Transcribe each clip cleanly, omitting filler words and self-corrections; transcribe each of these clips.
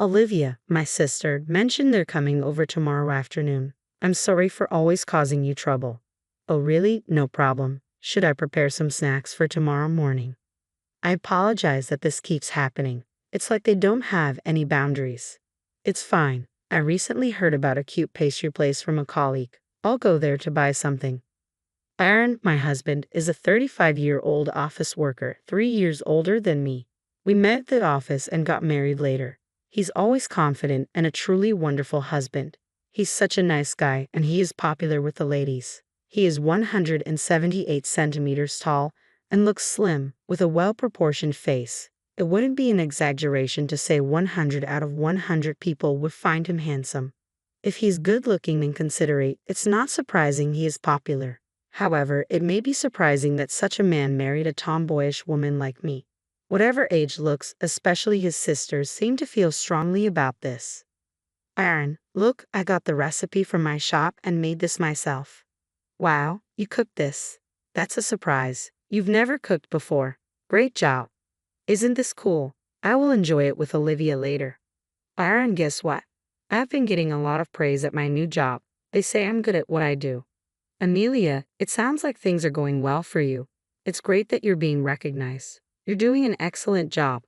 Olivia, my sister, mentioned they're coming over tomorrow afternoon. I'm sorry for always causing you trouble. Oh, really? No problem. Should I prepare some snacks for tomorrow morning? I apologize that this keeps happening. It's like they don't have any boundaries. It's fine. I recently heard about a cute pastry place from a colleague. I'll go there to buy something. Aaron, my husband, is a 35-year-old office worker, 3 years older than me. We met at the office and got married later. He's always confident and a truly wonderful husband. He's such a nice guy and he is popular with the ladies. He is 178 centimeters tall and looks slim, with a well-proportioned face. It wouldn't be an exaggeration to say 100 out of 100 people would find him handsome. If he's good-looking and considerate, it's not surprising he is popular. However, it may be surprising that such a man married a tomboyish woman like me. Whatever age looks, especially his sisters, seem to feel strongly about this. Aaron, look, I got the recipe from my shop and made this myself. Wow, you cooked this. That's a surprise. You've never cooked before. Great job. Isn't this cool? I will enjoy it with Olivia later. Aaron, guess what? I've been getting a lot of praise at my new job. They say I'm good at what I do. Amelia, it sounds like things are going well for you. It's great that you're being recognized. You're doing an excellent job.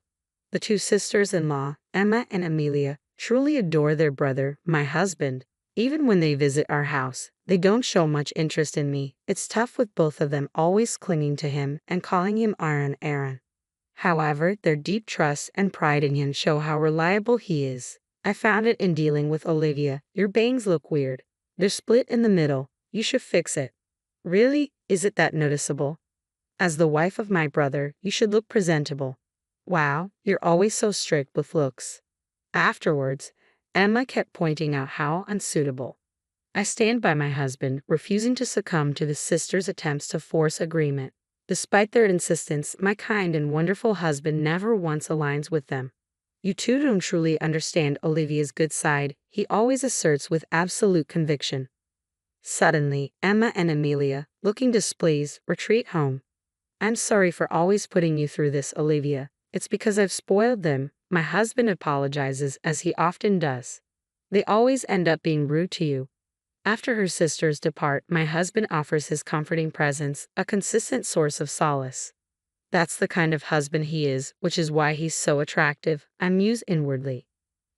The two sisters-in-law, Emma and Amelia, truly adore their brother, my husband. Even when they visit our house, they don't show much interest in me. It's tough with both of them always clinging to him and calling him Aaron. However, their deep trust and pride in him show how reliable he is. I found it in dealing with Olivia. Your bangs look weird. They're split in the middle. You should fix it. Really? Is it that noticeable? As the wife of my brother, you should look presentable. Wow, you're always so strict with looks. Afterwards, Emma kept pointing out how unsuitable. I stand by my husband, refusing to succumb to the sisters' attempts to force agreement. Despite their insistence, my kind and wonderful husband never once aligns with them. You two don't truly understand Olivia's good side, he always asserts with absolute conviction. Suddenly, Emma and Amelia, looking displeased, retreat home. I'm sorry for always putting you through this, Olivia. It's because I've spoiled them. My husband apologizes, as he often does. They always end up being rude to you. After her sisters depart, my husband offers his comforting presence, a consistent source of solace. That's the kind of husband he is, which is why he's so attractive, I muse inwardly.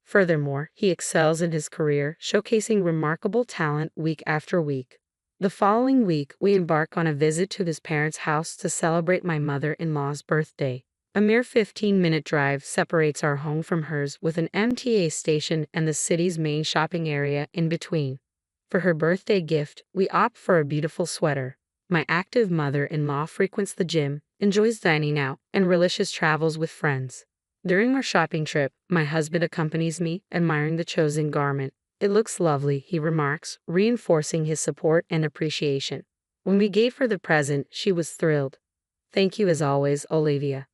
Furthermore, he excels in his career, showcasing remarkable talent week after week. The following week, we embark on a visit to his parents' house to celebrate my mother-in-law's birthday. A mere 15-minute drive separates our home from hers, with an MTA station and the city's main shopping area in between. For her birthday gift, we opt for a beautiful sweater. My active mother-in-law frequents the gym, enjoys dining out, and relishes travels with friends. During our shopping trip, my husband accompanies me, admiring the chosen garment. It looks lovely, he remarks, reinforcing his support and appreciation. When we gave her the present, she was thrilled. Thank you as always, Olivia.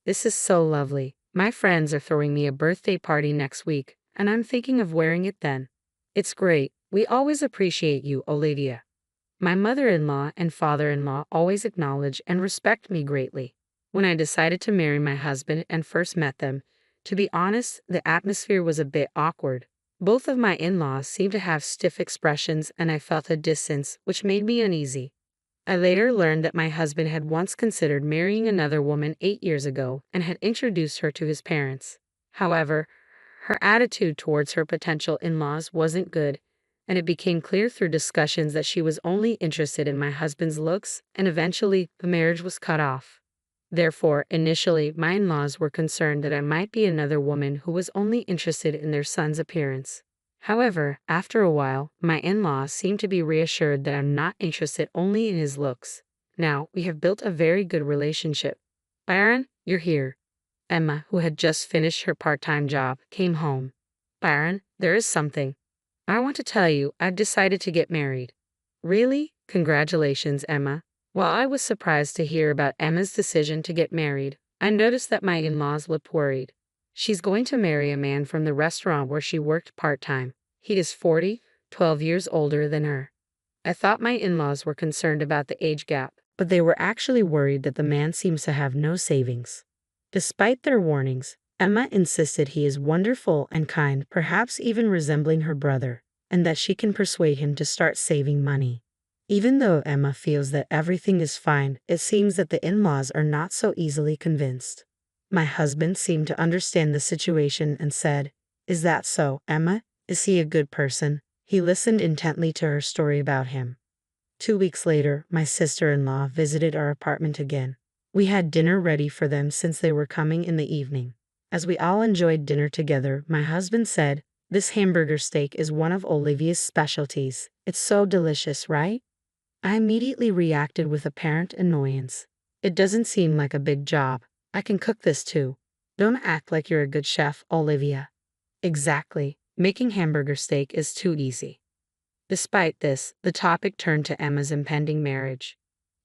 This is so lovely. My friends are throwing me a birthday party next week, and I'm thinking of wearing it then. It's great. We always appreciate you, Olivia. My mother-in-law and father-in-law always acknowledge and respect me greatly. When I decided to marry my husband and first met them, to be honest, the atmosphere was a bit awkward. Both of my in-laws seemed to have stiff expressions and I felt a distance, which made me uneasy. I later learned that my husband had once considered marrying another woman 8 years ago and had introduced her to his parents. However, her attitude towards her potential in-laws wasn't good, and it became clear through discussions that she was only interested in my husband's looks, and eventually the marriage was cut off. Therefore, initially, my in-laws were concerned that I might be another woman who was only interested in their son's appearance. However, after a while, my in-laws seemed to be reassured that I'm not interested only in his looks. Now, we have built a very good relationship. Byron, you're here. Emma, who had just finished her part-time job, came home. Byron, there is something. I want to tell you, I've decided to get married. Really? Congratulations, Emma. While I was surprised to hear about Emma's decision to get married, I noticed that my in-laws looked worried. She's going to marry a man from the restaurant where she worked part-time. He is 40, 12 years older than her. I thought my in-laws were concerned about the age gap, but they were actually worried that the man seems to have no savings. Despite their warnings, Emma insisted he is wonderful and kind, perhaps even resembling her brother, and that she can persuade him to start saving money. Even though Emma feels that everything is fine, it seems that the in-laws are not so easily convinced. My husband seemed to understand the situation and said, "Is that so, Emma? Is he a good person?" He listened intently to her story about him. 2 weeks later, my sister-in-law visited our apartment again. We had dinner ready for them since they were coming in the evening. As we all enjoyed dinner together, my husband said, "This hamburger steak is one of Olivia's specialties. It's so delicious, right?" I immediately reacted with apparent annoyance. "It doesn't seem like a big job. I can cook this too. Don't act like you're a good chef, Olivia." Exactly. Making hamburger steak is too easy. Despite this, the topic turned to Emma's impending marriage.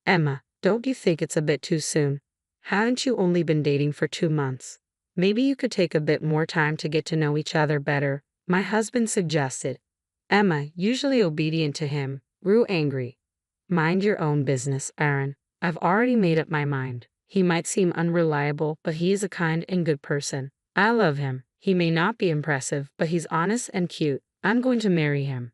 "Emma, don't you think it's a bit too soon? Haven't you only been dating for 2 months? Maybe you could take a bit more time to get to know each other better," my husband suggested. Emma, usually obedient to him, grew angry. "Mind your own business, Aaron. I've already made up my mind. He might seem unreliable, but he is a kind and good person. I love him. He may not be impressive, but he's honest and cute. I'm going to marry him."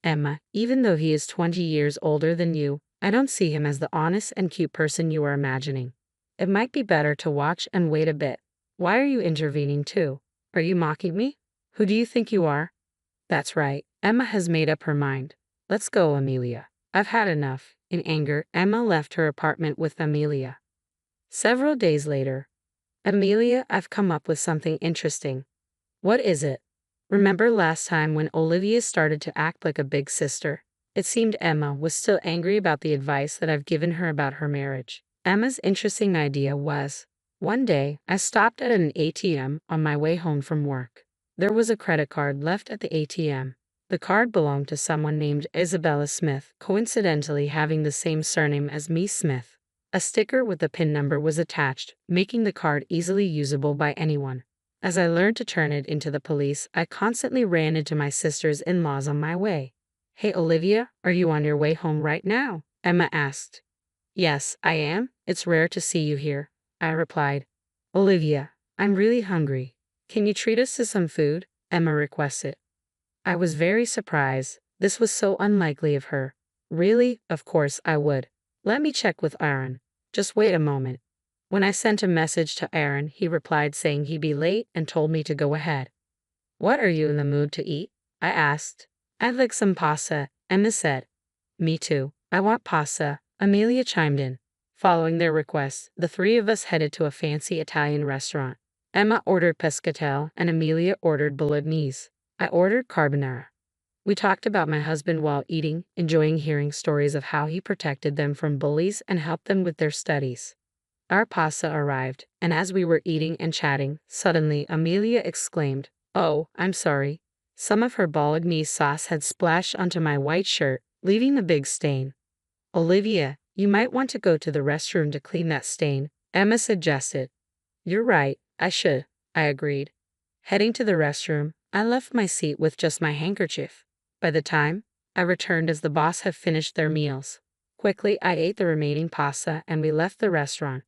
"Emma, even though he is 20 years older than you, I don't see him as the honest and cute person you are imagining. It might be better to watch and wait a bit." "Why are you intervening too? Are you mocking me? Who do you think you are?" "That's right. Emma has made up her mind. Let's go, Amelia. I've had enough." In anger, Emma left her apartment with Amelia. Several days later. "Amelia, I've come up with something interesting." "What is it?" "Remember last time when Olivia started to act like a big sister?" It seemed Emma was still angry about the advice that I've given her about her marriage. Emma's interesting idea was, one day, I stopped at an ATM on my way home from work. There was a credit card left at the ATM. The card belonged to someone named Isabella Smith, coincidentally having the same surname as me, Smith. A sticker with the PIN number was attached, making the card easily usable by anyone. As I learned to turn it into the police, I constantly ran into my sister's in-laws on my way. "Hey Olivia, are you on your way home right now?" Emma asked. "Yes, I am. It's rare to see you here," I replied. "Olivia, I'm really hungry. Can you treat us to some food?" Emma requested. I was very surprised. This was so unlikely of her. "Really? Of course I would. Let me check with Aaron. Just wait a moment." When I sent a message to Aaron, he replied saying he'd be late and told me to go ahead. "What are you in the mood to eat?" I asked. "I'd like some pasta," Emma said. "Me too. I want pasta," Amelia chimed in. Following their request, the three of us headed to a fancy Italian restaurant. Emma ordered pescatelle and Amelia ordered bolognese. I ordered carbonara. We talked about my husband while eating, enjoying hearing stories of how he protected them from bullies and helped them with their studies. Our pasta arrived, and as we were eating and chatting, suddenly Amelia exclaimed, "Oh, I'm sorry." Some of her bolognese sauce had splashed onto my white shirt, leaving a big stain. "Olivia, you might want to go to the restroom to clean that stain," Emma suggested. "You're right, I should," I agreed. Heading to the restroom, I left my seat with just my handkerchief. By the time I returned as the boss had finished their meals. Quickly, I ate the remaining pasta and we left the restaurant.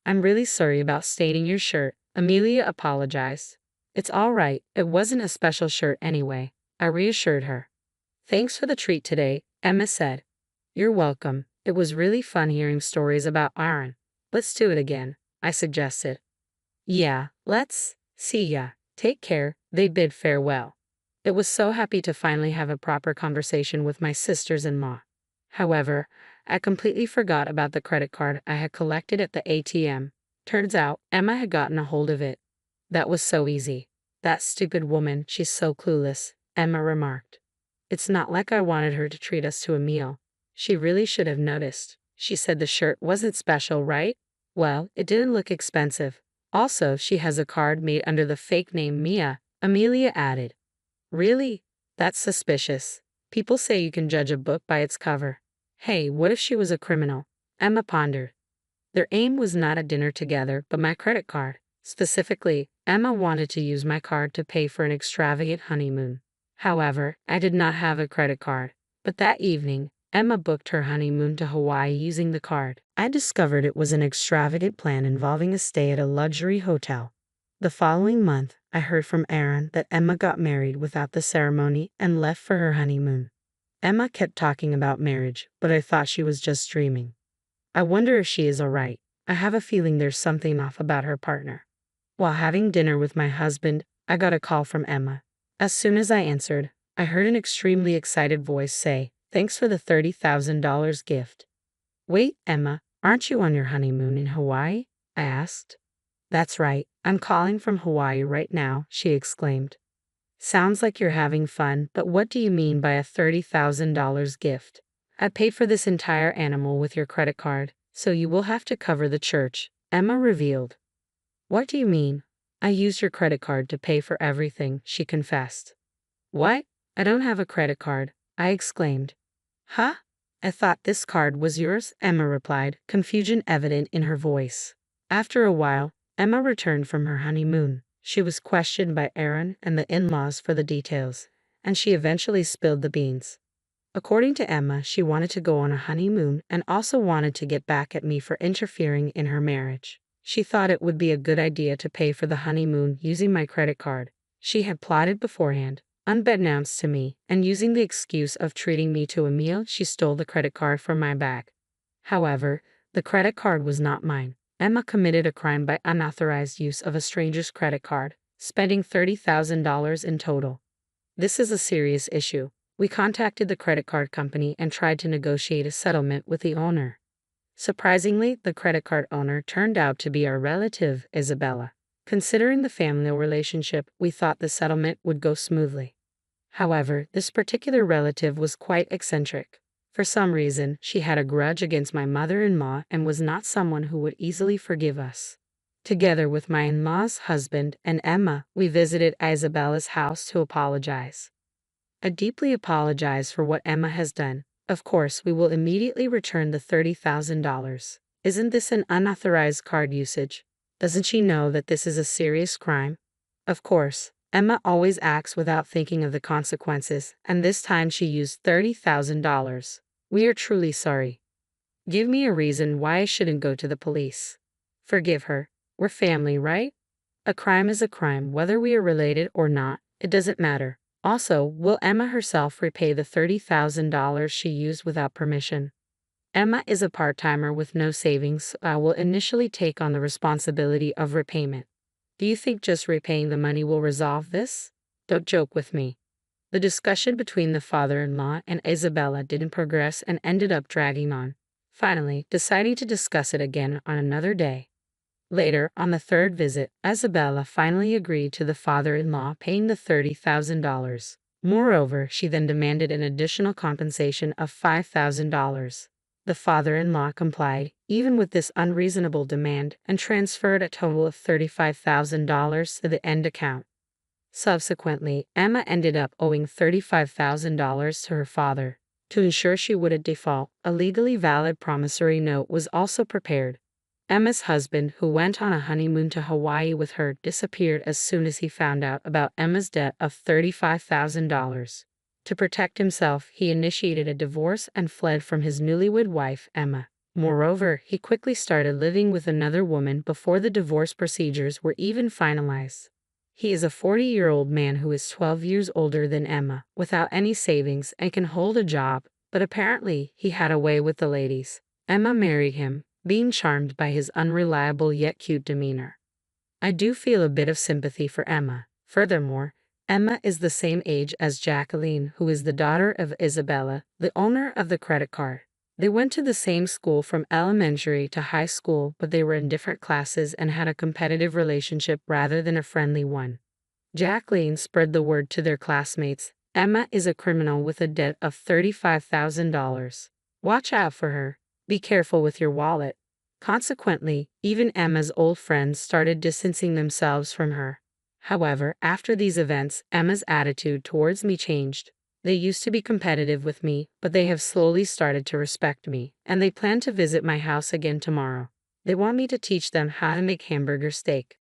"I'm really sorry about staining your shirt," Amelia apologized. "It's all right, it wasn't a special shirt anyway," I reassured her. "Thanks for the treat today," Emma said. "You're welcome. It was really fun hearing stories about Aaron. Let's do it again," I suggested. "Yeah, let's. See ya. Take care," they bid farewell. It was so happy to finally have a proper conversation with my sisters-in-law. However, I completely forgot about the credit card I had collected at the ATM. Turns out, Emma had gotten a hold of it. "That was so easy. That stupid woman, she's so clueless," Emma remarked. "It's not like I wanted her to treat us to a meal. She really should have noticed. She said the shirt wasn't special, right? Well, it didn't look expensive. Also, she has a card made under the fake name Mia," Amelia added. "Really? That's suspicious. People say you can judge a book by its cover." "Hey, what if she was a criminal?" Emma pondered. Their aim was not a dinner together, but my credit card. Specifically, Emma wanted to use my card to pay for an extravagant honeymoon. However, I did not have a credit card. But that evening, Emma booked her honeymoon to Hawaii using the card. I discovered it was an extravagant plan involving a stay at a luxury hotel. The following month, I heard from Aaron that Emma got married without the ceremony and left for her honeymoon. Emma kept talking about marriage, but I thought she was just dreaming. I wonder if she is alright. I have a feeling there's something off about her partner. While having dinner with my husband, I got a call from Emma. As soon as I answered, I heard an extremely excited voice say, "Thanks for the $30,000 gift." "Wait, Emma, aren't you on your honeymoon in Hawaii?" I asked. "That's right, I'm calling from Hawaii right now," she exclaimed. "Sounds like you're having fun, but what do you mean by a $30,000 gift? I paid for this entire animal with your credit card, so you will have to cover the church," Emma revealed. "What do you mean? I used your credit card to pay for everything," she confessed. "What? I don't have a credit card," I exclaimed. "Huh? I thought this card was yours," Emma replied, confusion evident in her voice. After a while, Emma returned from her honeymoon. She was questioned by Aaron and the in-laws for the details, and she eventually spilled the beans. According to Emma, she wanted to go on a honeymoon and also wanted to get back at me for interfering in her marriage. She thought it would be a good idea to pay for the honeymoon using my credit card. She had plotted beforehand, unbeknownst to me, and using the excuse of treating me to a meal, she stole the credit card from my bag. However, the credit card was not mine. Emma committed a crime by unauthorized use of a stranger's credit card, spending $30,000 in total. This is a serious issue. We contacted the credit card company and tried to negotiate a settlement with the owner. Surprisingly, the credit card owner turned out to be our relative, Isabella. Considering the family relationship, we thought the settlement would go smoothly. However, this particular relative was quite eccentric. For some reason, she had a grudge against my mother-in-law and was not someone who would easily forgive us. Together with my in-law's husband and Emma, we visited Isabella's house to apologize. I deeply apologize for what Emma has done. Of course, we will immediately return the $30,000. Isn't this an unauthorized card usage? Doesn't she know that this is a serious crime? Of course, Emma always acts without thinking of the consequences, and this time she used $30,000. We are truly sorry. Give me a reason why I shouldn't go to the police. Forgive her. We're family, right? A crime is a crime, whether we are related or not. It doesn't matter. Also, will Emma herself repay the $30,000 she used without permission? Emma is a part-timer with no savings, so I will initially take on the responsibility of repayment. Do you think just repaying the money will resolve this? Don't joke with me. The discussion between the father-in-law and Isabella didn't progress and ended up dragging on, finally deciding to discuss it again on another day. Later, on the third visit, Isabella finally agreed to the father-in-law paying the $30,000. Moreover, she then demanded an additional compensation of $5,000. The father-in-law complied, even with this unreasonable demand, and transferred a total of $35,000 to the end account. Subsequently, Emma ended up owing $35,000 to her father. To ensure she wouldn't default, a legally valid promissory note was also prepared. Emma's husband, who went on a honeymoon to Hawaii with her, disappeared as soon as he found out about Emma's debt of $35,000. To protect himself, he initiated a divorce and fled from his newlywed wife, Emma. Moreover, he quickly started living with another woman before the divorce procedures were even finalized. He is a 40-year-old man who is 12 years older than Emma, without any savings and can hold a job, but apparently he had a way with the ladies. Emma married him, being charmed by his unreliable yet cute demeanor. I do feel a bit of sympathy for Emma. Furthermore, Emma is the same age as Jacqueline, who is the daughter of Isabella, the owner of the credit card. They went to the same school from elementary to high school, but they were in different classes and had a competitive relationship rather than a friendly one. Jacqueline spread the word to their classmates. Emma is a criminal with a debt of $35,000. Watch out for her. Be careful with your wallet. Consequently, even Emma's old friends started distancing themselves from her. However, after these events, Emma's attitude towards me changed. They used to be competitive with me, but they have slowly started to respect me, and they plan to visit my house again tomorrow. They want me to teach them how to make hamburger steak.